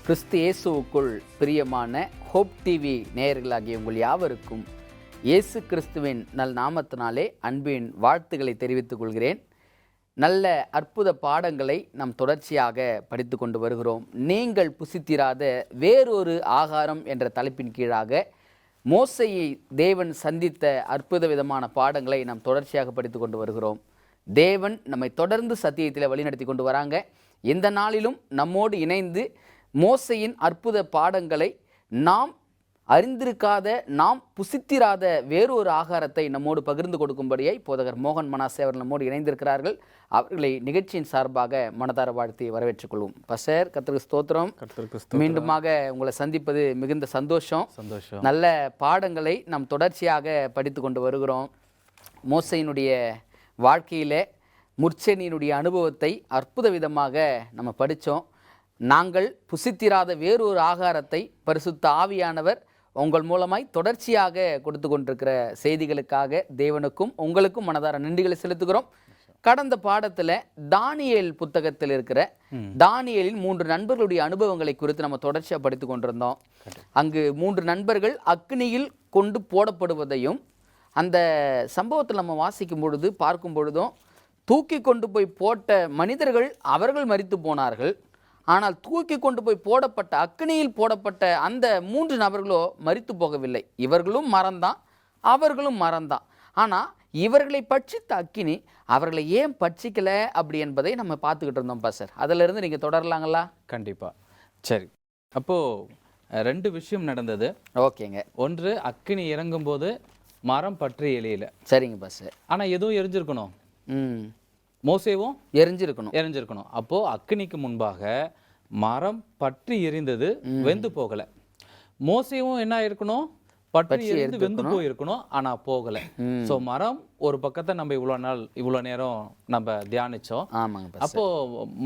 கிறிஸ்து இயேசுவுக்குள் பிரியமான hope TV நேயர்களாகிய உங்கள் யாவருக்கும் இயேசு கிறிஸ்துவின் நாமத்தினாலே அன்பின் வாழ்த்துக்களை தெரிவித்துக் கொள்கிறேன். நல்ல அற்புத பாடங்களை நாம் தொடர்ச்சியாக படித்து கொண்டு வருகிறோம். நீங்கள் புசித்திராத வேறொரு ஆகாரம் என்ற தலைப்பின் கீழாக மோசேயை தேவன் சந்தித்த அற்புத விதமான பாடங்களை நாம் தொடர்ச்சியாக படித்து கொண்டு வருகிறோம். தேவன் நம்மை தொடர்ந்து சத்தியத்தில் வழிநடத்தி கொண்டு வராங்க. இந்த நாளிலும் நம்மோடு இணைந்து மோசேயின் அற்புத பாடங்களை நாம் அறிந்திருக்காத, நாம் புசித்திராத வேறொரு ஆகாரத்தை நம்மோடு பகிர்ந்து கொடுக்கும்படியாய் போதகர் மோகன் மனாசே அவர்கள் நம்மோடு இணைந்திருக்கிறார்கள். அவர்களை நிகழ்ச்சியின் சார்பாக மனதார வாழ்த்தி வரவேற்றுக் கொள்வோம். பசர் கர்த்தருக்கு ஸ்தோத்திரம். மீண்டுமாக உங்களை சந்திப்பது மிகுந்த சந்தோஷம். நல்ல பாடங்களை நாம் தொடர்ச்சியாக படித்து கொண்டு வருகிறோம். மோசேயினுடைய வாழ்க்கையிலே முற்செனியினுடைய அனுபவத்தை அற்புத விதமாக நம்ம படித்தோம். நாங்கள் புசித்திராத வேறொரு ஆகாரத்தை பரிசுத்த ஆவியானவர் உங்கள் மூலமாய் தொடர்ச்சியாக கொடுத்து கொண்டிருக்கிற செய்திகளுக்காக தேவனுக்கும் உங்களுக்கும் மனதார நன்றிகளை செலுத்துகிறோம். கடந்த பாடத்தில் தானியேல் புத்தகத்தில் இருக்கிற தானியேலின் 3 நண்பர்களுடைய அனுபவங்களை குறித்து நம்ம தொடர்ச்சியாக படித்து கொண்டிருந்தோம். அங்கு 3 நண்பர்கள் அக்னியில் கொண்டு போடப்படுவதையும் அந்த சம்பவத்தில் நம்ம வாசிக்கும் பொழுது பார்க்கும் பொழுதும் தூக்கி கொண்டு போய் போட்ட மனிதர்கள் அவர்கள் மரித்து போனார்கள். ஆனால் தூக்கி கொண்டு போய் போடப்பட்ட அக்னியில் போடப்பட்ட அந்த 3 நபர்களோ மரித்து போகவில்லை. இவர்களும் மரம்தான், அவர்களும் மரம்தான். ஆனால் இவர்களை பட்சித்த அக்கினி அவர்களை ஏன் பட்சிக்கலை அப்படி என்பதை நம்ம பார்த்துக்கிட்டு இருந்தோம். பாஸ்டர், அதிலிருந்து நீங்கள் தொடரலாங்களா? கண்டிப்பாக. சரி, அப்போது 2 விஷயம் நடந்தது. ஓகேங்க. ஒன்று, அக்கினி இறங்கும்போது மரம் பற்றி எரியல. சரிங்க பாஸ்டர். ஆனால் எதுவும் எரிஞ்சிருக்கணும். மோசேவும் எரிஞ்சிருக்கணும். அப்போ அக்கினிக்கு முன்பாக மரம் பற்றி எரிந்தது, வெந்து போகல. மோசேவும் என்ன இருக்கணும், பற்றி எரிந்து வெந்து போயிருக்கணும், ஆனா போகல. சோ மரம் ஒரு பக்கத்தை நம்ம இவ்வளவு நேரம் நம்ம தியானிச்சோம். அப்போ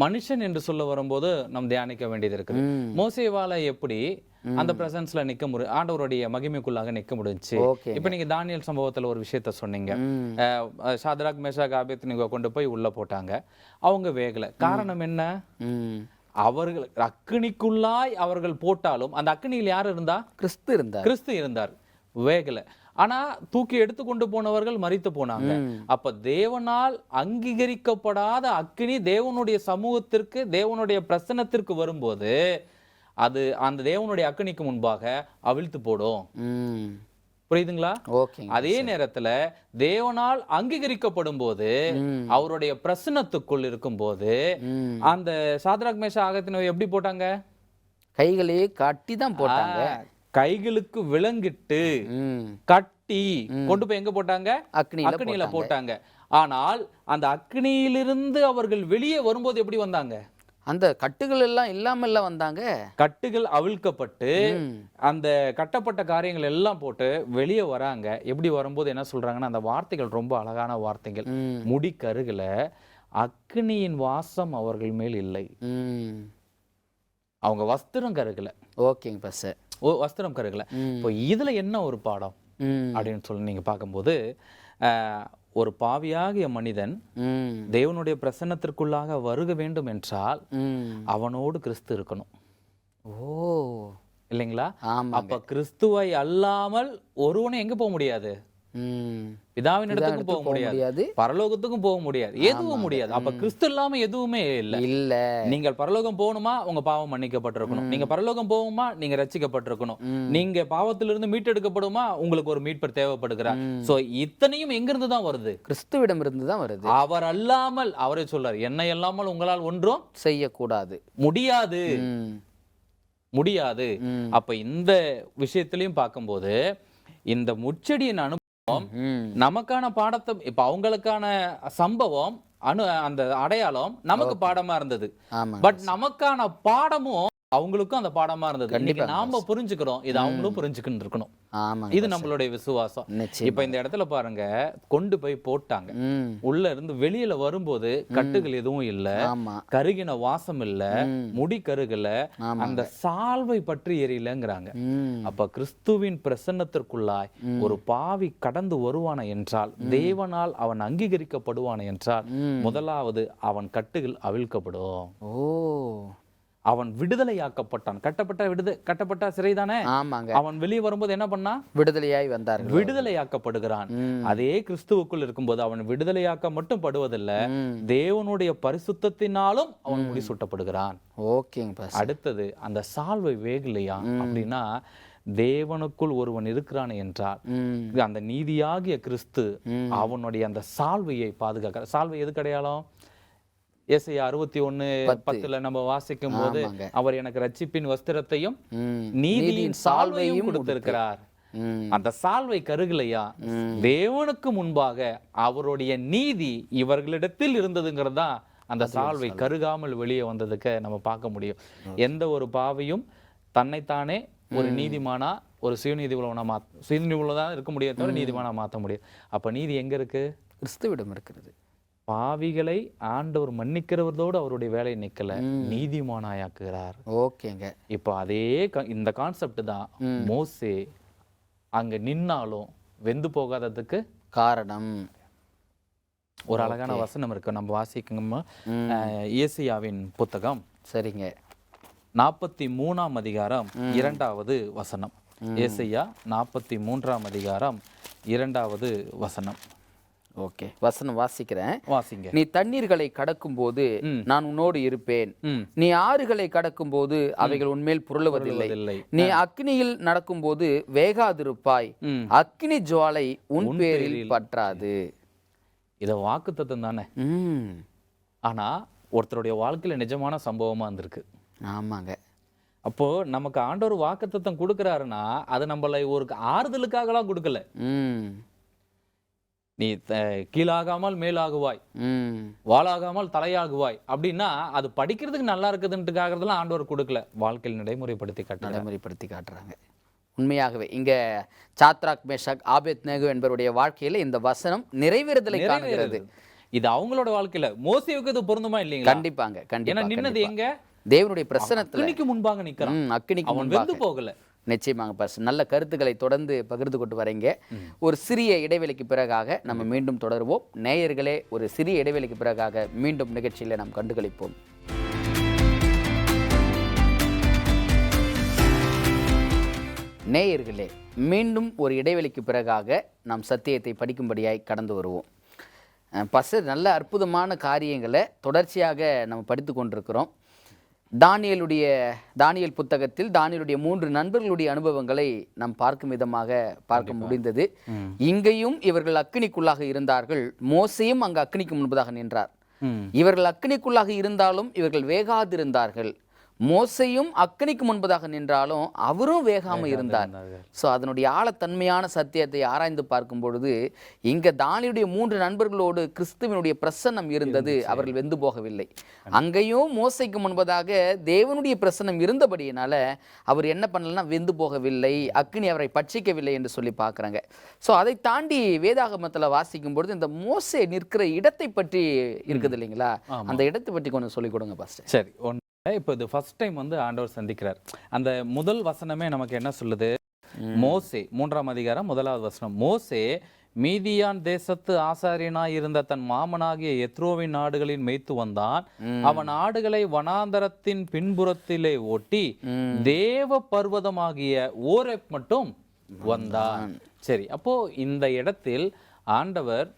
மனுஷன் என்று சொல்ல வரும்போது நம்ம தியானிக்க வேண்டியது இருக்கு. மோசேவால எப்படி அந்த பிரசன்ஸ்ல நிக்க முடியும், ஆண்டவருடைய மகிமைக்குள்ளாக நிக்க முடிஞ்சு. இப்ப நீங்க தானியேல் சம்பவத்துல ஒரு விஷயத்த சொன்னீங்க. சாத்ராக் மேஷாக் ஆபேத்நேகோ கொண்டு போய் உள்ள போட்டாங்க, அவங்க வேகல. காரணம் என்ன? அவர்கள் அக்கினிக்குள்ளாய் அவர்கள் போட்டாலும் அந்த அக்கினியில் யார் இருந்தா? கிறிஸ்து இருந்தார். வேகல. ஆனா தூக்கி எடுத்து கொண்டு போனவர்கள் மரித்து போனாங்க. அப்ப தேவனால் அங்கீகரிக்கப்படாத அக்கினி தேவனுடைய சமூகத்திற்கு, தேவனுடைய பிரசன்னத்திற்கு வரும்போது அது அந்த தேவனுடைய அக்கினிக்கு முன்பாக அவிழ்த்து போடும். புரியுதுங்களா? அதே நேரத்துல தேவனால் அங்கீகரிக்கப்படும் போது, அவருடைய பிரசன்னத்துக்குள் இருக்கும் போது, அந்த சாத்ராக் மேஷாக் ஆபேத்நேகோ எப்படி போட்டாங்க? கைகளே கட்டி தான் போட்டாங்க. கைகளுக்கு விலங்கிட்டு கட்டி கொண்டு போய் எங்க போட்டாங்க? அக்னியில போட்டாங்க. ஆனால் அந்த அக்னியிலிருந்து அவர்கள் வெளியே வரும்போது எப்படி வந்தாங்க? அந்த கட்டுகள் எல்லாம் இல்லாம வந்தாங்க. கட்டுகள் அவிழ்க்கப்பட்டு அந்த கட்டப்பட்ட காரியங்கள் எல்லாம் போட்டு வெளியே வராங்க. எப்படி வரும்போது என்ன சொல்றாங்கன்னா, அந்த வார்த்தைகள் ரொம்ப அழகான வார்த்தைகள். முடி கருகல, அக்னியின் வாசம் அவர்கள் மேல் இல்லை. அவங்க வஸ்திரம் கருகல. ஓகேங்க பாஸ்டர். வஸ்திரம் கருகல. இப்போ இதுல என்ன ஒரு பாடம் அப்படின்னு சொல்லி நீங்க பார்க்கும்போது, ஒரு பாவியாகிய மனிதன் தேவனுடைய பிரசன்னத்திற்குள்ளாக வருக வேண்டும் என்றால் அவனோடு கிறிஸ்து இருக்கணும். இல்லைங்களா? அப்ப கிறிஸ்துவை அல்லாமல் ஒருவனை எங்க போக முடியாது? பிதாவின் இடத்துக்கும் போக முடியாது, பரலோகத்துக்கும் போக முடியாது, எதுவும் முடியாது. அப்ப கிறிஸ்து இல்லாம எதுவுமே இல்ல. நீங்கள் பரலோகம் போகணுமா, உங்க பாவம் மன்னிக்கப்பட்டிருக்கணும். நீங்க பரலோகம் போகுமா, நீங்க ரட்சிக்கப்பட்டிருக்கணும். நீங்க பாவத்திலிருந்து மீட்டெடுக்கப்படுமா, உங்களுக்கு ஒரு மீட்பர் தேவைப்படுகிறார். சோ இத்தனையும் எங்கிருந்து தான் வருது? கிறிஸ்துவிடம் இருந்து தான் வருது. அவர் அல்லாமல், அவரே சொல்றார், என்னை அல்லாமல் உங்களால் ஒன்றும் செய்யக்கூடாது, முடியாது. அப்ப இந்த விஷயத்திலையும் பார்க்கும்போது இந்த முச்செடியின் அனுபவம் நமக்கான பாடத்தை, இப்ப அவங்களுக்கான சம்பவம் அந்த அடையாளம் நமக்கு பாடமா இருந்தது. பட் நமக்கான பாடமும் அவங்களுக்கும் அந்த பாடமா இருந்தது. இன்னைக்கு நாம புரிஞ்சுக்கிறோம், இது அவங்களும் புரிஞ்சுக்கிட்டு இருக்கணும். இது நம்மளுடைய விசுவாசம். இப்ப இந்த இடத்துல பாருங்க, கொண்டு போய் போட்டாங்க. உள்ள இருந்து வெளியில வரும்போது கட்டுகள் எதுவும் இல்ல, கருகின வாசம் இல்ல, முடி கருகல, அந்த சால்வை பற்றி எரியலங்கிறாங்க. அப்ப கிறிஸ்துவின் பிரசன்னத்திற்குள்ளாய் ஒரு பாவி கடந்து வருவான என்றால், தேவனால் அவன் அங்கீகரிக்கப்படுவான என்றால், முதலாவது அவன் கட்டுகள் அவிழ்க்கப்படும். அவன் விடுதலையாக்கப்பட்டான். கட்டப்பட்ட சிறைதானே. ஆமாங்க. அவன் வெளியே வரும்போது என்ன பண்ணா? விடுதலையாய் வந்தார்கள். விடுதலையாக்கப்படுகிறான். அதே கிறிஸ்துவுக்குள் இருக்கும்போது அவன் விடுதலையாக்க மட்டும் படுவதில்லை, தேவனுடைய பரிசுத்தத்தினாலும் அவன் முடிசூட்டப்படுகிறான். ஓகேங்க. அடுத்தது, அந்த சால்வை வேகலையா அப்படின்னா, தேவனுக்குள் ஒருவன் இருக்கிறான் என்றால் அந்த நீதியாகிய கிறிஸ்து அவனுடைய அந்த சால்வையை பாதுகாக்கிறார். சால்வை எதுக்கு அடையாளம்? ஏசாயா 61:10 நம்ம வாசிக்கும் போது, அவர் எனக்கு ரட்சிப்பின் வஸ்திரத்தையும் நீதியின் சால்வையும் கொடுத்திருக்கிறார். அந்த சால்வை கருகலையா? தேவனுக்கு முன்பாக அவருடைய நீதி இவர்களிடத்தில் இருந்ததுங்கிறதா அந்த சால்வை கருகாமல் வெளியே வந்ததுக்கு நம்ம பார்க்க முடியும். எந்த ஒரு பாவியும் தன்னைத்தானே ஒரு நீதிமானா, ஒரு சுயநீதியுள்ளதா இருக்க முடியாது, தவிர நீதிமானா மாற்ற முடியும். அப்ப நீதி எங்க இருக்கு? கிறிஸ்துவிடம் இருக்கிறது. பாவிகளை ஆண்டவர் மன்னிக்கிறவரோடு அவருடைய வேலையை நிக்கல, நீதிமானாயாக்குகிறார். ஓகேங்க. இப்போ அதே இந்த கான்செப்ட் தான் மோசே அங்க நின்னாலும் வெந்து போகாததுக்கு காரணம். ஒரு அழகான வசனம் இருக்கு, நம்ம வாசிக்கணுமா? ஏசாயாவின் புத்தகம், சரிங்க, 43ஆம் அதிகாரம் 2வது வசனம். ஏசாயா 43ஆம் அதிகாரம் 2வது வசனம். ஓகே, வசனம் வாசிக்கிறேன், வாசிங்க. நீ தண்ணீர்களை கடக்கும் போது நான் உன்னோடு இருப்பேன், நீ ஆறுகளை கடக்கும் போது அவைகள் உன்மேல் புரளுவதில்லை, நீ அக்னியில் நடக்கும் போது வேகாதிருப்பாய், அக்னி ஜுவாலை உன் பேரில் பற்றாது. இத வாக்குத்தத்தம் தானே. ஆனா ஒருத்தருடைய வாழ்க்கையில நிஜமான சம்பவமா இருந்திருக்கு. ஆமாங்க. அப்போ நமக்கு ஆண்டவர் வாக்குத்தத்தம் கொடுக்கிறாருன்னா அது நம்மளை ஒரு ஆறுதலுக்காகலாம் கொடுக்கல. நீ கீழாகாமல் மேலாகுவாய், வாளாகாமல் தலையாகுவாய் அப்படின்னா அது படிக்கிறதுக்கு நல்லா இருக்குதுன்றதுக்காகலாம் ஆண்டவர் கொடுக்கல, வாழ்க்கையில் நடைமுறைப்படுத்தி காட்டுறாங்க. உண்மையாகவே இங்க சாத்ராக், மேஷாக், ஆபேத்நேகோ என்பவருடைய வாழ்க்கையில இந்த வசனம் நிறைவேறுதலை காணுகிறது. இது அவங்களோட வாழ்க்கையில. மோசேவுக்கு இது பொருந்துமா இல்லைங்களா? கண்டிப்பாங்க. ஏன்னா நின்னது எங்க? தேவனுடைய பிரசன்னத்துல. அக்கினிக்கு முன்பாக நிக்கிறான். அக்கினிக்கு அவன் வெந்து போகல. நிச்சயமாங்க பாஸ்டர், நல்ல கருத்துக்களை தொடர்ந்து பகிர்ந்து கொண்டு வரீங்க. ஒரு சிறிய இடைவெளிக்கு பிறகாக நம்ம மீண்டும் தொடருவோம். நேயர்களே, ஒரு சிறிய இடைவெளிக்கு பிறகாக மீண்டும் நிகழ்ச்சியில நாம் கண்டுகளிப்போம். நேயர்களே, மீண்டும் ஒரு இடைவெளிக்கு பிறகாக நாம் சத்தியத்தை படிக்கும்படியாய் கடந்து வருவோம். பாஸ்டர், நல்ல அற்புதமான காரியங்களை தொடர்ச்சியாக நம்ம படித்து கொண்டிருக்கிறோம். தானியேல் புத்தகத்தில் தானியேலுடைய 3 நண்பர்களுடைய அனுபவங்களை நாம் பார்க்கும் விதமாக பார்க்க முடிந்தது. இங்கேயும் இவர்கள் அக்கினிக்குள்ளாக இருந்தார்கள், மோசேயும் அங்கு அக்கினிக்கு முன்பதாக நின்றார். இவர்கள் அக்கினிக்குள்ளாக இருந்தாலும் இவர்கள் வேகாதிருந்தார்கள். மோசையும் அக்கினிக்கு முன்பதாக நின்றாலும் அவரும் வேகாம இருந்தார். ஸோ அதனுடைய ஆழத்தன்மையான சத்தியத்தை ஆராய்ந்து பார்க்கும் பொழுது இங்க தானியேலுடைய 3 நண்பர்களோடு கிறிஸ்துவனுடைய பிரசன்னம் இருந்தது, அவர்கள் வெந்து போகவில்லை. அங்கேயும் மோசைக்கு முன்பதாக தேவனுடைய பிரசன்னம் இருந்தபடியினால அவர் என்ன பண்ணலன்னா வெந்து போகவில்லை, அக்கினி அவரை பட்சிக்கவில்லை என்று சொல்லி பார்க்குறாங்க. ஸோ அதை தாண்டி வேதாகமத்தில் வாசிக்கும் பொழுது இந்த மோசே நிற்கிற இடத்தை பற்றி இருக்குது இல்லைங்களா, அந்த இடத்தை பற்றி கொஞ்சம் சொல்லிக் கொடுங்க பாஸ்டர். சரி, இப்போ இது ஃபர்ஸ்ட் டைம் ஆண்டவர் சந்திக்கிறார். அந்த முதல் வசனமே நமக்கு என்ன சொல்லுது? மோசே 3ஆம் அதிகாரம் 1வது வசனம். மோசே மீதியான் தேசத்து ஆசாரியனாய் இருந்த தன் மாமனாகிய எத்ரோவின் ஆடுகளின் மேய்த்து வந்தான். அவன் ஆடுகளை வனாந்தரத்தின் பின்புறத்திலே ஓட்டி தேவ பர்வதமாகிய ஓரேப் மட்டும் வந்தான். சரி, அப்போ இந்த இடத்தில் ஆண்டவர்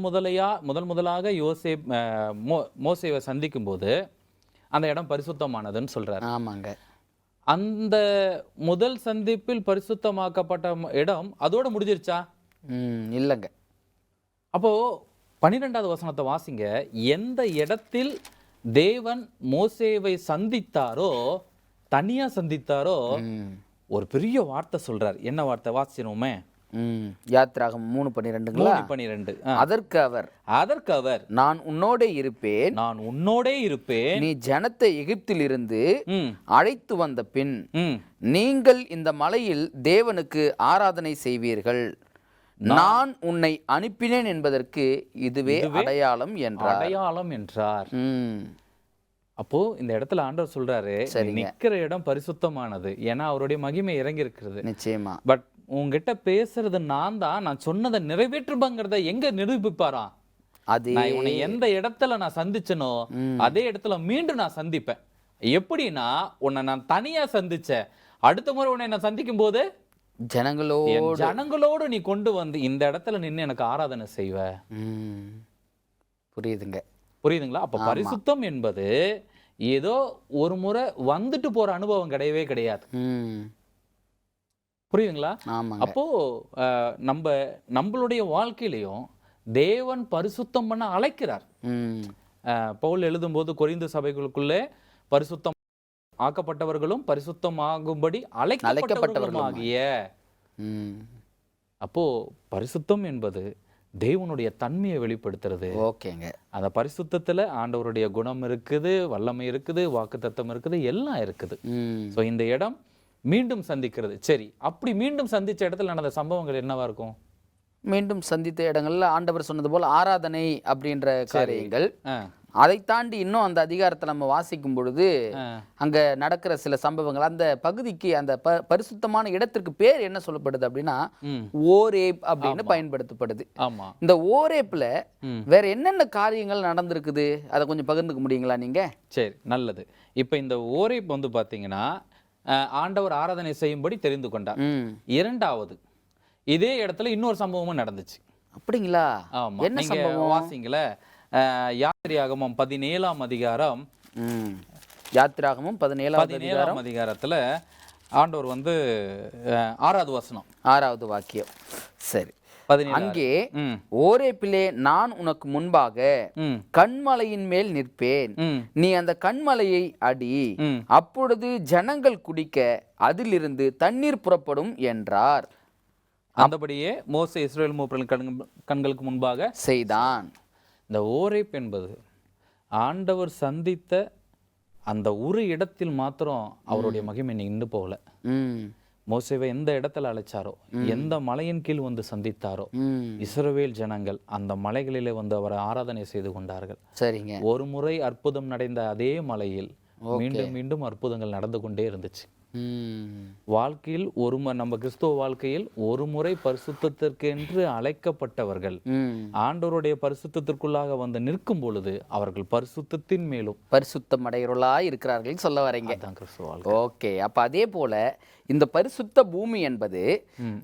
முதலாக மோசேவை சந்திக்கும் போது அந்த இடம் பரிசுத்தமானதுன்னு சொல்றாரு. ஆமாங்க. அந்த முதல் சந்திப்பில் பரிசுத்தமாக்கப்பட்ட இடம் அதோட முடிஞ்சிருச்சா? இல்லைங்க. அப்போ 12வது வசனத்தை வாசிங்க. எந்த இடத்தில் தேவன் மோசேவை சந்தித்தாரோ, தனியா சந்தித்தாரோ, ஒரு பெரிய வார்த்தை சொல்றார். என்ன வார்த்தை வாசிச்சோமே? யாத்திராகம் 3:12. அதற்கு அவர் நான் உன்னோடே இருப்பேன், நீ ஜனத்தை எகிப்திலிருந்து அழைத்து வந்த பின் நீங்கள் இந்த மலையில் தேவனுக்கு ஆராதனை செய்வீர்கள், நான் உன்னை அனுப்பினேன் என்பதற்கு இதுவே அடையாளம் என்றார். அப்போ இந்த இடத்துல ஆண்டவர் சொல்றாரு, நிக்கிற இடம் பரிசுத்தமானது, ஏன்னா அவருடைய மகிமை இறங்கி இருக்கிறது. நிச்சயமா. பட் உங்ககிட்ட பேசுறது நான் சொன்னதை நிறைவேற்றுப்பாங்கிறத எங்க நிரூபிப்பாரா? அது உன்னை எந்த இடத்துல நான் சந்திச்சனோ அதே இடத்துல மீண்டும் நான் சந்திப்பேன். எப்படின்னா உன்னை நான் தனியா சந்திச்சேன், அடுத்த முறை உன்னை நான் சந்திக்கும் போது ஜனங்களோடு நீ கொண்டு வந்து இந்த இடத்துல நின்று எனக்கு ஆராதனை செய்வ. புரியுதுங்களா? அப்ப பரிசுத்தம் என்பது ஏதோ ஒரு முறை வந்துட்டு போற அனுபவம் கிடையவே கிடையாது. புரியுதுங்களா? அப்போ நம்மளுடைய வாழ்க்கையிலையும் தேவன் பரிசுத்தம் பண்ண அழைக்கிறார். பவுல் எழுதும்போது கொரிந்து சபைகளுக்குள்ளே பரிசுத்தம் ஆக்கப்பட்டவர்களும் பரிசுத்தம் ஆகும்படி அழைக்கப்பட்டவர்களும் ஆகிய. அப்போ பரிசுத்தம் என்பது தேவனுடைய தன்மையை வெளிப்படுத்துறது. ஓகேங்க. அந்த பரிசுத்தத்துல ஆண்டவருடைய குணம் இருக்குது, வல்லமை இருக்குது, வாக்குத்தத்தம் இருக்குது, எல்லாம் இருக்குது. ஸோ இந்த இடம் மீண்டும் சந்திக்கிறது. சரி, அப்படி மீண்டும் சந்திச்ச இடத்துல நடந்த சம்பவங்கள் என்னவா இருக்கும்? மீண்டும் சந்தித்த இடங்கள்ல ஆண்டவர் சொன்னது போல் ஆராதனை அப்படின்ற காரியங்கள், அதை தாண்டி இன்னும் அந்த அதிகாரத்தை நம்ம வாசிக்கும் பொழுது அங்க நடக்கிற சில சம்பவங்கள், அந்த பகுதிக்கு அந்த பரிசுத்தமான இடத்திற்கு பேர் என்ன சொல்லப்படுது அப்படின்னா ஓரேப் அப்படின்னு பயன்படுத்தப்படுது. இந்த ஓரேப்ல வேற என்னென்ன காரியங்கள் நடந்திருக்குது, அதை கொஞ்சம் பகிர்ந்துக்க முடியுங்களா நீங்க? சரி, நல்லது. இப்ப இந்த ஓரேப் வந்து பாத்தீங்கன்னா ஆண்டவர் ஆராதனை செய்யும்படி தெரிந்து கொண்டார். இரண்டாவது இதே இடத்துல இன்னொரு சம்பவமும் நடந்துச்சு. அப்படிங்களா? ஆமா, என்ன சம்பவம் வாசிங்கள? யாத்திராகமம் 17ஆம் அதிகாரம். யாத்திராகமம் 17ஆம் அதிகாரத்துல ஆண்டவர் வந்து 6வது வசனம், 6வது வாக்கியம். சரி, அங்கே ஓரேப்பிலே நான் உனக்கு முன்பாக கண்மலையின் மேல் நிற்பேன், நீ அந்த கண்மலையை அடி, அப்பொழுது ஜனங்கள் குடிக்க அதிலிருந்து தண்ணீர் புறப்படும் என்றார். அந்தபடியே மோசே இஸ்ரவேல் மூப்பரின் கண்களுக்கு முன்பாக செய்தான். இந்த ஓரேப் என்பது ஆண்டவர் சந்தித்த அந்த ஒரு இடத்தில் மாத்திரம் அவருடைய மகிமை நின்று போகல. மோசேவை எந்த இடத்துல அழைச்சாரோ, எந்த மலையின் கீழ் வந்து சந்தித்தாரோ, இஸ்ரவேல் ஜனங்கள் அந்த மலைகளிலே வந்து அவரை ஆராதனை செய்து கொண்டார்கள். சரிங்க. ஒரு முறை அற்புதம் நடந்த அதே மலையில் மீண்டும் மீண்டும் அற்புதங்கள் நடந்து கொண்டே இருந்துச்சு. வாழ்க்கையில் நம்ம கிறிஸ்துவ வாழ்க்கையில் ஒரு முறை பரிசுத்தத்திற்கென்று அழைக்கப்பட்டவர்கள் ஆண்டவருடைய பரிசுத்தத்திற்குள்ளாக வந்து நிற்கும் பொழுது அவர்கள் பரிசுத்தத்தின் மேலும் பரிசுத்தம் அடைகிறவர்களாய் இருக்கிறார்கள் சொல்ல வரீங்க. ஓகே, அப்ப அதே போல இந்த பரிசுத்த பூமி என்பது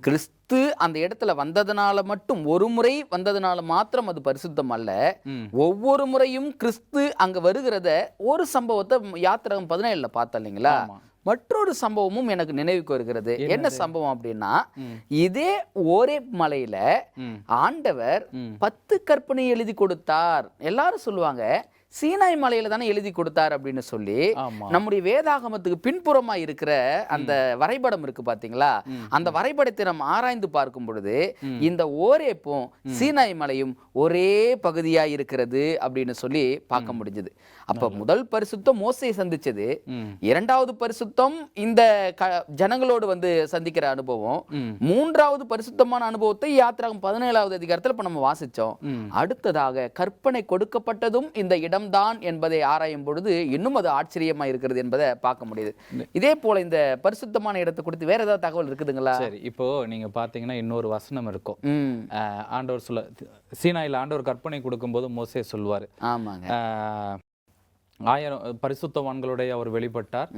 கிறிஸ்து அந்த இடத்துல வந்ததுனால மட்டும், ஒரு முறை வந்ததுனால மாத்திரம் அது பரிசுத்தம் அல்ல. ஒவ்வொரு முறையும் கிறிஸ்து அங்க வருகிறத ஒரு சம்பவத்தை யாத்திராகமம் 17ல பார்த்தோம் இல்லைங்களா? மற்றொரு சம்பவமும் எனக்கு நினைவுக்கு வருகிறது. என்ன சம்பவம் அப்படின்னா, இதே ஓரேப் மலையில ஆண்டவர் 10 கற்பனை எழுதி கொடுத்தார். எல்லாரும் சொல்லுவாங்க சீனாய் மலையில தானே எழுதி கொடுத்தார் அப்படின்னு சொல்லி. நம்முடைய வேதாகமத்துக்கு பின்புறமா இருக்கிற அந்த வரைபடம் இருக்கு பாத்தீங்களா, அந்த வரைபடத்தை நம்ம ஆராய்ந்து பார்க்கும் பொழுது இந்த ஓரேப்பும் சீனாய் மலையும் ஒரே பகுதியா இருக்கிறது அப்படின்னு சொல்லி பார்க்க முடிஞ்சது. அப்ப முதல் பரிசுத்தம் மோசே சந்திச்சது, இரண்டாவது பரிசுத்தம் இந்த ஜனங்களோடு வந்து சந்திக்கிற அனுபவம், மூன்றாவது பரிசுத்தமான அனுபவத்தை யாத்திராகமம் 17வது அதிகாரத்துல இப்ப நம்ம வாசிச்சோம். அடுத்ததாக கற்பனை கொடுக்கப்பட்டதும் இந்த இடம்தான் என்பதை ஆராயும் பொழுது இன்னும் அது ஆச்சரியமா இருக்கிறது என்பதை பார்க்க முடியுது. இதே போல இந்த பரிசுத்தமான இடத்தை குறித்து வேற ஏதாவது தகவல் இருக்குதுங்களா? சரி, இப்போ நீங்க பாத்தீங்கன்னா இன்னொரு வசனம் இருக்கும். ஆண்டவர் சொல்ல, சீனாயில ஆண்டவர் கற்பனை கொடுக்கும் போது மோசே சொல்வாரு, ஆமாங்க, 1000 பரிசுத்தவான்களுடைய அவர் வெளிப்பட்டார்,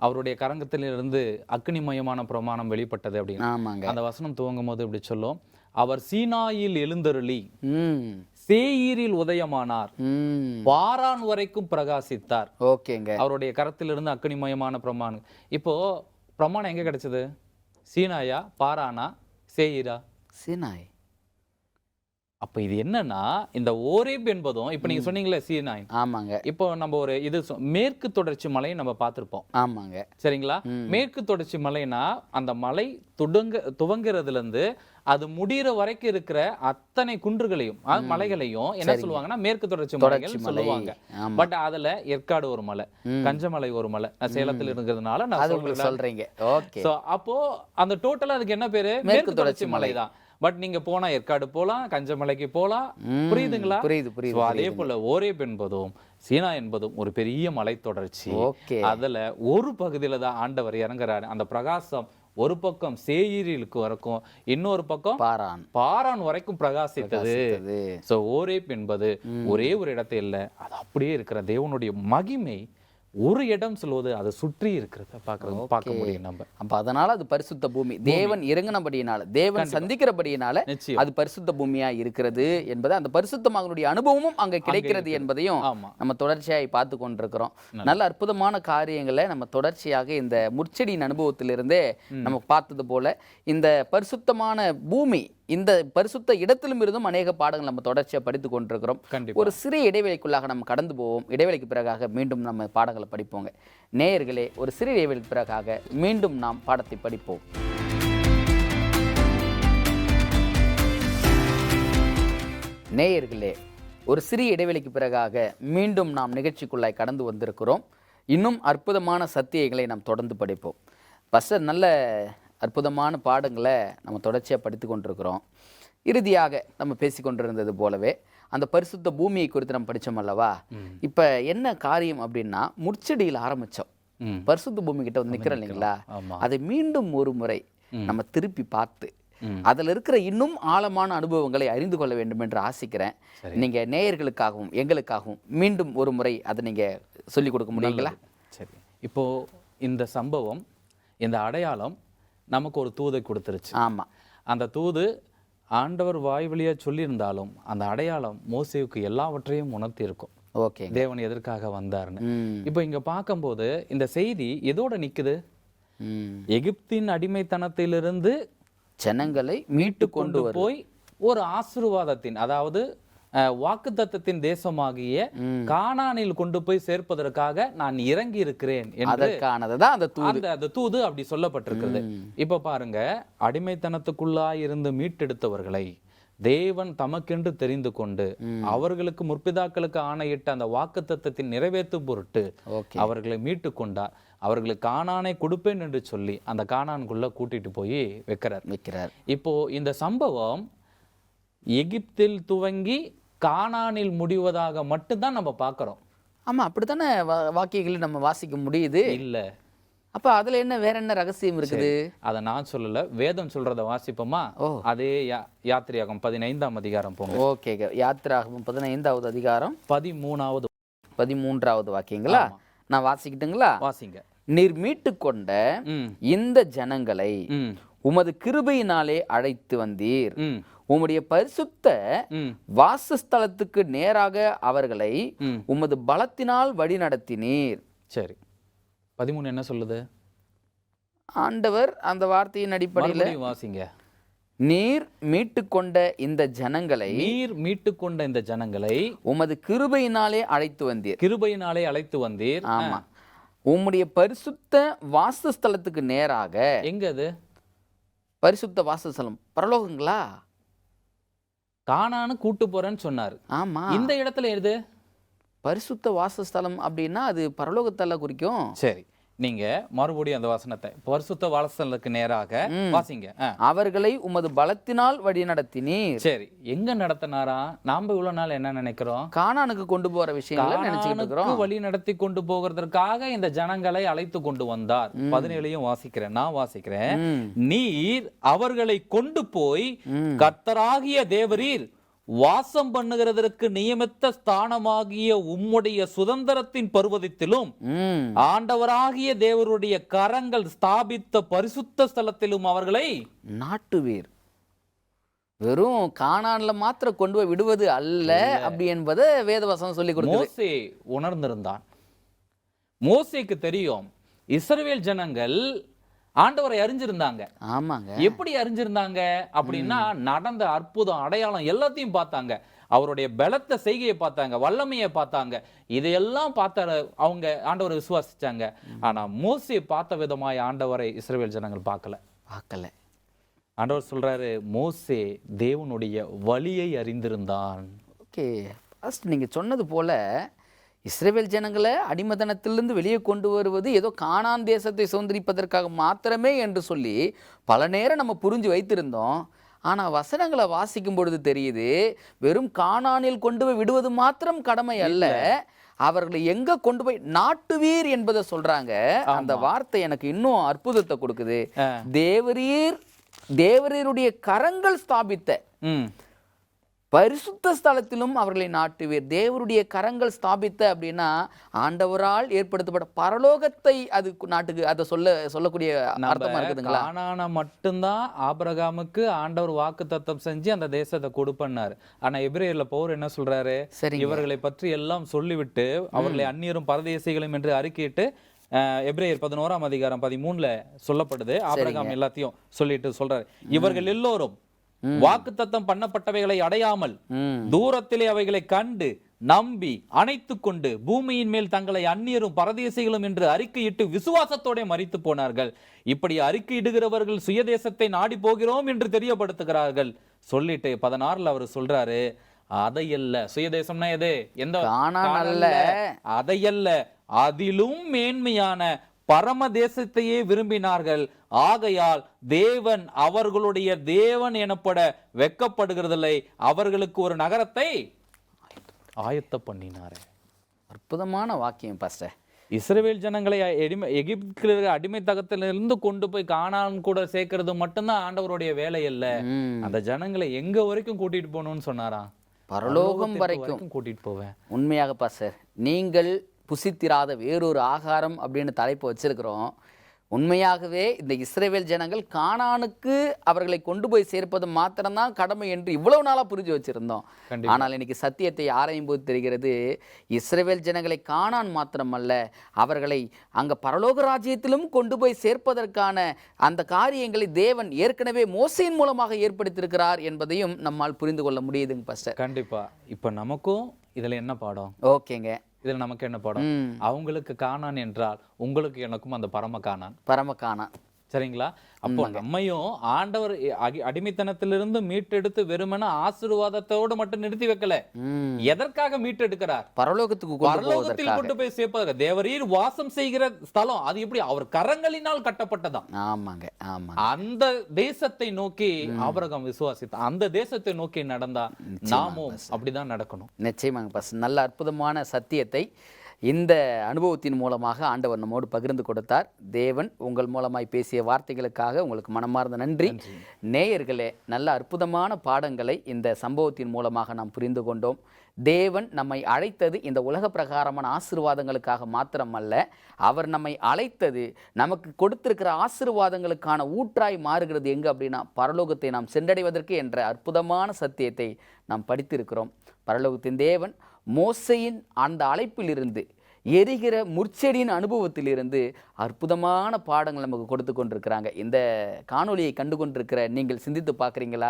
அவருடைய கரங்கத்திலிருந்து அக்னிமயமான பிரமாணம் வெளிப்பட்டது அப்படின்னு அந்த வசனம் துவங்கும் போது இப்படி சொல்லும், அவர் சீனாயில் எழுந்தருளி சேயீரில் உதயமானார், பாரான் வரைக்கும் பிரகாசித்தார். ஓகேங்க. அவருடைய கரத்திலிருந்து அக்னிமயமான பிரமாணம். இப்போ பிரமாணம் எங்க கிடைச்சது? சீனாயா, பாரானா, சேயீரா? சீனாய். அப்ப இது என்னன்னா, இந்த ஓரேப் என்பதும் இப்ப நீங்க சொன்னீங்களே சீனாய், ஆமாங்க, இப்போ நம்ம ஒரு இது மேற்கு தொடர்ச்சி மலையை நம்ம பார்த்திருப்போம். ஆமாங்க, சரிங்களா? மேற்கு தொடர்ச்சி மலைனா அந்த மலை துவங்குறதுல இருந்து அது முடிகிற வரைக்கும் இருக்கிற அத்தனை குன்றுகளையும் மலைகளையும் என்ன சொல்லுவாங்கன்னா மேற்கு தொடர்ச்சி மலைகள் சொல்லுவாங்க. பட் அதுல ஏற்காடு ஒரு மலை, கஞ்சமலை ஒரு மலை, சேலத்தில் இருக்கிறதுனால நான் சொல்றீங்க. அப்போ அந்த டோட்டலா அதுக்கு என்ன பேரு? மேற்கு தொடர்ச்சி மலை தான். பட் நீங்க போனா ஏற்காடு போலாம், கஞ்சமலைக்கு போலாம். புரியுதுங்களா? புரியுது. அதே போல ஓரேப் என்பதும் சீனா என்பதும் ஒரு பெரிய மலை தொடர்ச்சி. அதுல ஒரு பகுதியில தான் ஆண்டவர் இறங்குறாரு. அந்த பிரகாசம் ஒரு பக்கம் சேயீரிலுக்கு வரைக்கும், இன்னொரு பக்கம் பாரான் வரைக்கும் பிரகாசித்தது. சோ ஓரேப் என்பது ஒரே ஒரு இடத்துல இல்ல, அது அப்படியே இருக்கிற தேவனுடைய மகிமை ஒரு இடம் சொல்வது அதை சுற்றி இருக்கிறத பார்க்க முடியும் நம்ம. அப்ப அதனால அது பரிசுத்த பூமி. தேவன் இறங்கினபடியினால, தேவன் சந்திக்கிறபடியினால அது பரிசுத்த பூமியா இருக்கிறது என்பது, அந்த பரிசுத்த மகனுடைய அனுபவமும் அங்க கிடைக்கிறது என்பதையும் நம்ம தொடர்ச்சியாய் பார்த்து கொண்டிருக்கிறோம். நல்ல அற்புதமான காரியங்களை நம்ம தொடர்ச்சியாக இந்த முற்செடியின் அனுபவத்திலிருந்தே நம்ம பார்த்தது போல இந்த பரிசுத்தமான பூமி, இந்த பரிசுத்த இடத்திலும் இருந்தும் அநேக பாடங்கள் நம்ம தொடர்ச்சியாக படித்து கொண்டிருக்கிறோம். ஒரு சிறிய இடைவெளிக்குள்ளாக நம்ம கடந்து போவோம். இடைவெளிக்கு பிறகாக மீண்டும் நம்ம பாடங்களை படிப்போங்க. நேயர்களே, ஒரு சிறிய இடைவெளிக்கு பிறகாக மீண்டும் நாம் பாடத்தை படிப்போம். நேயர்களே, ஒரு சிறிய இடைவெளிக்கு பிறகாக மீண்டும் நாம் நிகழ்ச்சிக்குள்ளாய் கடந்து வந்திருக்கிறோம். இன்னும் அற்புதமான சத்தியங்களை நாம் தொடர்ந்து படிப்போம். பஸ்டர் நல்ல அற்புதமான பாடங்களை நம்ம தொடர்ச்சியாக படித்து கொண்டிருக்கிறோம். இறுதியாக நம்ம பேசி கொண்டிருந்தது போலவே அந்த பரிசுத்த பூமியை குறித்து நம்ம படித்தோம் அல்லவா? இப்போ என்ன காரியம் அப்படின்னா, முற்செடியில் ஆரம்பித்தோம், பரிசுத்த பூமி கிட்ட வந்து நிற்கிறோம் இல்லைங்களா? அதை மீண்டும் ஒரு முறை நம்ம திருப்பி பார்த்து அதில் இருக்கிற இன்னும் ஆழமான அனுபவங்களை அறிந்து கொள்ள வேண்டும் என்று ஆசிக்கிறேன். நீங்கள் நேயர்களுக்காகவும் எங்களுக்காகவும் மீண்டும் ஒரு முறை அதை நீங்கள் சொல்லிக் கொடுக்க முடியுங்களா? சரி. இப்போது இந்த சம்பவம், இந்த அடையாளம் நமக்கு ஒரு தூதை கொடுத்துருச்சு. ஆமாம். அந்த தூது ஆண்டவர் வாய் வழியாக சொல்லியிருந்தாலும் அந்த அடையாளம் மோசேவுக்கு எல்லாவற்றையும் உணர்த்தி இருக்கும். ஓகே, தேவன் எதற்காக வந்தார்னு. இப்போ இங்கே பார்க்கும்போது இந்த செய்தி எதோட நிற்குது? எகிப்தின் அடிமைத்தனத்திலிருந்து ஜனங்களை மீட்டு கொண்டு போய் ஒரு ஆசீர்வாதத்தின், அதாவது வாக்குத்தத்தத்தின் தேசமாகிய கானானில் கொண்டு போய் சேர்ப்பதற்காக நான் இறங்கி இருக்கிறேன் அந்த தூது அப்படி சொல்லப்பட்டிருக்கிறது. இப்ப பாருங்க, அடிமைத்தனத்துக்குள்ளாய் இருந்து மீட்டெடுத்தவர்களை தேவன் தமக்கென்று தெரிந்து கொண்டு அவர்களுக்கு முற்பிதாக்களுக்கு ஆணையிட்ட அந்த வாக்குத்தத்தத்தின் நிறைவேற்றும் பொருட்டு அவர்களை மீட்டு கொண்டார். அவர்களுக்கு கானானை கொடுப்பேன் என்று சொல்லி அந்த கானானுக்குள்ள கூட்டிட்டு போய் வைக்கிறார். இப்போ இந்த சம்பவம் எகிப்தில் துவங்கி கானானில் முடிவதாக மட்டும்தான் நம்ம பார்க்கிறோம். ஆமா, அப்படித்தானே வாக்கியங்களை நம்ம வாசிக்க முடியுது. இல்ல, அப்ப அதுல என்ன வேற என்ன ரகசியம் இருக்குது? அதை நான் சொல்லல, வேதம் சொல்றத வாசிப்போமா? அதே யாத்திரையாகமம் 15ஆம் அதிகாரம் போங்க. ஓகே, யாத்திராகமம் 15வது அதிகாரம் 13வது வாக்கியங்களா? நான் வாசிக்கிட்டுங்களா? வாசிங்க. நீர் மீட்டு கொண்ட இந்த ஜனங்களை உமது கிருபையினாலே அழைத்து வந்தீர், உம்முடைய பரிசுத்த வாசஸ்தலத்துக்கு நேராக அவர்களை உமது பலத்தினால் வழி நடத்தினீர். சரி, 13 என்ன சொல்லுது? ஆண்டவர் அந்த வார்த்தையின் அடிப்படையில் வாசிங்க. நீர் மீட்டு கொண்ட இந்த ஜனங்களை உமது கிருபையினாலே அழைத்து வந்தீர். ஆமா, உம்முடைய பரிசுத்த வாசஸ்தலத்துக்கு நேராக. எங்க அது பரிசுத்த வாசஸ்தலம்? பரலோகங்களா? கானானு கூட்டு போறேன்னு சொன்னார். ஆமா, இந்த இடத்துல எது பரிசுத்த வாசஸ்தலம் அப்படின்னா அது பரலோகத்தல்ல குறிக்கும். சரி, நீங்க மறுபடியும் அந்த வசனத்தை பரிசுத்த வாசஸ்தலத்துக்கு நேராக வாசிங்க. அவர்களை உமது பலத்தினால் வழி நடத்தினீர். சரி, எங்க நடத்தினாரா? நாம இவ்வளவு நாள் என்ன நினைக்கிறோம்? கானானுக்கு கொண்டு போற விஷயங்களை நினைச்சுக்கிட்டு இருக்கிறோம். வழி நடத்தி கொண்டு போகிறதற்காக இந்த ஜனங்களை அழைத்து கொண்டு வந்தார். 17 வாசிக்கிறேன், நான் வாசிக்கிறேன். நீர் அவர்களை கொண்டு போய் கர்த்தராகிய தேவரீர் வாசம் பண்ணுகிறதற்கு நியமித்த ஸ்தானமாகிய உம்முடைய சுதந்திரத்தின் பர்வதத்திலும் ஆண்டவராகிய தேவருடைய கரங்கள் ஸ்தாபித்த பரிசுத்த ஸ்தலத்திலும் அவர்களை நாட்டுவீர். வெறும் கானான்ல மாத்திரம் கொண்டு போய் விடுவது அல்ல அப்படி என்பதை வேதவசனம் சொல்லி கொடுக்குது. மோசே உணர்ந்திருந்தான். மோசேக்கு தெரியும் இஸ்ரவேல் ஜனங்கள் ஆண்டவரை அறிஞ்சிருந்தாங்க. ஆமாங்க. எப்படி அறிஞ்சிருந்தாங்க அப்படின்னா, நடந்த அற்புதம் அடையாளம் எல்லாத்தையும் பார்த்தாங்க. அவருடைய பலத்த செய்கையை பார்த்தாங்க, வல்லமையை பார்த்தாங்க. இதையெல்லாம் பார்த்த அவங்க ஆண்டவரை விசுவாசிச்சாங்க. ஆனா மோசே பார்த்த விதமாய் ஆண்டவரை இஸ்ரவேல் ஜனங்கள் பார்க்கல. ஆண்டவர் சொல்றாரு, மோசே தேவனுடைய வழியை அறிந்திருந்தான். ஓகே, நீங்க சொன்னது போல இஸ்ரவேல் ஜனங்களை அடிமதனத்திலிருந்து வெளியே கொண்டு வருவது ஏதோ கானான் தேசத்தை சுதந்திரிப்பதற்காக மாத்திரமே என்று சொல்லி பல நேரம் நம்ம புரிஞ்சு வைத்திருந்தோம். ஆனால் வசனங்களை வாசிக்கும் பொழுது தெரியுது, வெறும் கானானில் கொண்டு போய் விடுவது மாத்திரம் கடமை அல்ல, அவர்களை எங்க கொண்டு போய் நாட்டுவீர் என்பதை சொல்றாங்க. அந்த வார்த்தை எனக்கு இன்னும் அற்புதத்தை கொடுக்குது. தேவரீருடைய கரங்கள் ஸ்தாபித்த பரிசுத்த ஸ்தலத்திலும் அவர்களை நாட்டுவீர். தேவருடைய கரங்கள் ஸ்தாபித்த அப்படின்னா ஆண்டவரால் ஏற்படுத்தப்பட்ட பரலோகத்தை அது நாட்டுக்கு அதை சொல்லக்கூடிய அர்த்தமா இருக்குதுங்களா? கானானை மட்டும்தான் ஆபிரகாமுக்கு ஆண்டவர் வாக்குத்தத்தம் செஞ்சு அந்த தேசத்தை கொடுப்பன்னாரு. ஆனா எபிரேயர்ல பவுல் என்ன சொல்றாரு? இவர்களை பற்றி எல்லாம் சொல்லிவிட்டு அவர்களை அந்நியரும் பரதேசிகளும் என்று அறிக்கையிட்டு எபிரேயர் 11ஆம் அதிகாரம் 13ல சொல்லப்படுது. ஆபிரகாம் எல்லாத்தையும் சொல்லிட்டு சொல்றாரு, இவர்கள் எல்லோரும் வாக்குத்தத்தம் பண்ணப்பட்டவைகளை அடையாமல் தூரத்திலே அவைகளை கண்டு நம்பி அணைத்து கொண்டு பூமியின் மேல் தங்களை அந்நியரும் பரதேசிகளும் என்று அறிக்கையிட்டு விசுவாசத்தோட மரித்து போனார்கள். இப்படி அறிக்கையிடுகிறவர்கள் சுயதேசத்தை நாடி போகிறோம் என்று தெரியப்படுத்துகிறார்கள். சொல்லிட்டு 16ல அவர் சொல்றாரு, அதையல்ல, சுயதேசம்னா எது? எந்த அதையல்ல, அதிலும் மேன்மையான பரம தேசத்தையே விரும்பினார்கள். ஆகையால் தேவன் அவர்களுடைய தேவன் எனப்பட வெட்கப்படுகிறதில்லை, அவர்களுக்கு ஒரு நகரத்தை ஆயத்த பண்ணினார். அற்புதமான வாக்கியம் பாஸ்டர். இஸ்ரவேல் ஜனங்களை எகிப்தில் அடிமைத்தகத்திலிருந்து கொண்டு போய் கானான் கூட சேர்க்கிறது மட்டும்தான் ஆண்டவருடைய வேலை அல்ல. அந்த ஜனங்களை எங்க வரைக்கும் கூட்டிட்டு போகணும்னு சொன்னாரா? பரலோகம் வரைக்கும் கூட்டிட்டு போவேன். உண்மையாக பாஸ்டர், நீங்கள் புசித்திராத வேறொரு ஆகாரம் அப்படின்னு தலைப்பு வச்சிருக்கிறோம். உண்மையாகவே இந்த இஸ்ரவேல் ஜனங்கள் கானானுக்கு அவர்களை கொண்டு போய் சேர்ப்பது மாத்திரம்தான் கடமை என்று இவ்வளவு நாளா புரிஞ்சு வச்சிருந்தோம். ஆனால் இன்னைக்கு சத்தியத்தை ஆராயும் போது தெரிகிறது, இஸ்ரவேல் ஜனங்களை கானான் மாத்திரமல்ல, அவர்களை அங்க பரலோக ராஜ்யத்திலும் கொண்டு போய் சேர்ப்பதற்கான அந்த காரியங்களை தேவன் ஏற்கனவே மோசேயின் மூலமாக ஏற்படுத்தியிருக்கிறார் என்பதையும் நம்மால் புரிந்து கொள்ள முடியுதுங்க பாஸ்டர். கண்டிப்பா. இப்ப நமக்கும் இதுல என்ன பாடம்? ஓகேங்க, இதுல நமக்கு என்ன பாடம்? அவங்களுக்கு கானான் என்றால் உங்களுக்கு எனக்கும் அந்த பரம கானான். சரிங்களா? அப்போ நம்மையும் ஆண்டவர் அடிமைத்தனத்திலிருந்து மீட்டெடுத்து வெறுமன ஆசீர்வாதத்தோடு மட்டும் நிறுத்தி வைக்கல. எதற்காக மீட்டெடுக்கிறார்? பரலோகத்தில் கொண்டு போய் சேர்ப்பதற்கு. தேவரீர் வாசம் செய்கிற ஸ்தலம் அது எப்படி? அவர் கரங்களினால் கட்டப்பட்டதான். ஆமாங்க, ஆமா. அந்த தேசத்தை நோக்கி ஆபிரகாம் விசுவாசித்தான். அந்த தேசத்தை நோக்கி நடந்தா நாமும் அப்படிதான் நடக்கணும். நிச்சயமாங்க பாஸ். நல்ல அற்புதமான சத்தியத்தை இந்த அனுபவத்தின் மூலமாக ஆண்டவர் நம்மோடு பகிர்ந்து கொடுத்தார். தேவன் உங்கள் மூலமாய் பேசிய வார்த்தைகளுக்காக உங்களுக்கு மனமார்ந்த நன்றி. நேயர்களே, நல்ல அற்புதமான பாடங்களை இந்த சம்பவத்தின் மூலமாக நாம் புரிந்து கொண்டோம். தேவன் நம்மை அழைத்தது இந்த உலக பிரகாரமான ஆசீர்வாதங்களுக்காக மாத்திரமல்ல, அவர் நம்மை அழைத்தது நமக்கு கொடுத்திருக்கிற ஆசீர்வாதங்களுக்கான ஊற்றாய் மாறுகிறது எங்கு அப்படின்னா பரலோகத்தை நாம் சென்றடைவதற்கு என்ற அற்புதமான சத்தியத்தை நாம் படித்திருக்கிறோம். பரலோகத்தின் தேவன் மோசையின் அந்த அழைப்பிலிருந்து, எரிகிற முற்செடியின் அனுபவத்திலிருந்து அற்புதமான பாடங்கள் நமக்கு கொடுத்து கொண்டிருக்கிறாங்க. இந்த காணொலியை கண்டு கொண்டிருக்கிற நீங்கள் சிந்தித்து பார்க்குறீங்களா?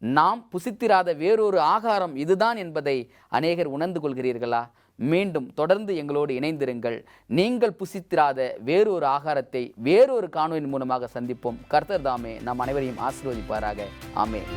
நாம் புசித்திராத வேறொரு ஆகாரம் இதுதான் என்பதை அநேகர் உணர்ந்து கொள்கிறீர்களா? மீண்டும் தொடர்ந்து எங்களோடு இணைந்திருங்கள். நீங்கள் புசித்திராத வேறொரு ஆகாரத்தை வேறொரு காணொலியின் மூலமாக சந்திப்போம். கர்த்தர் தாமே நம் அனைவரையும் ஆசீர்வதிப்பாராக. ஆமென்.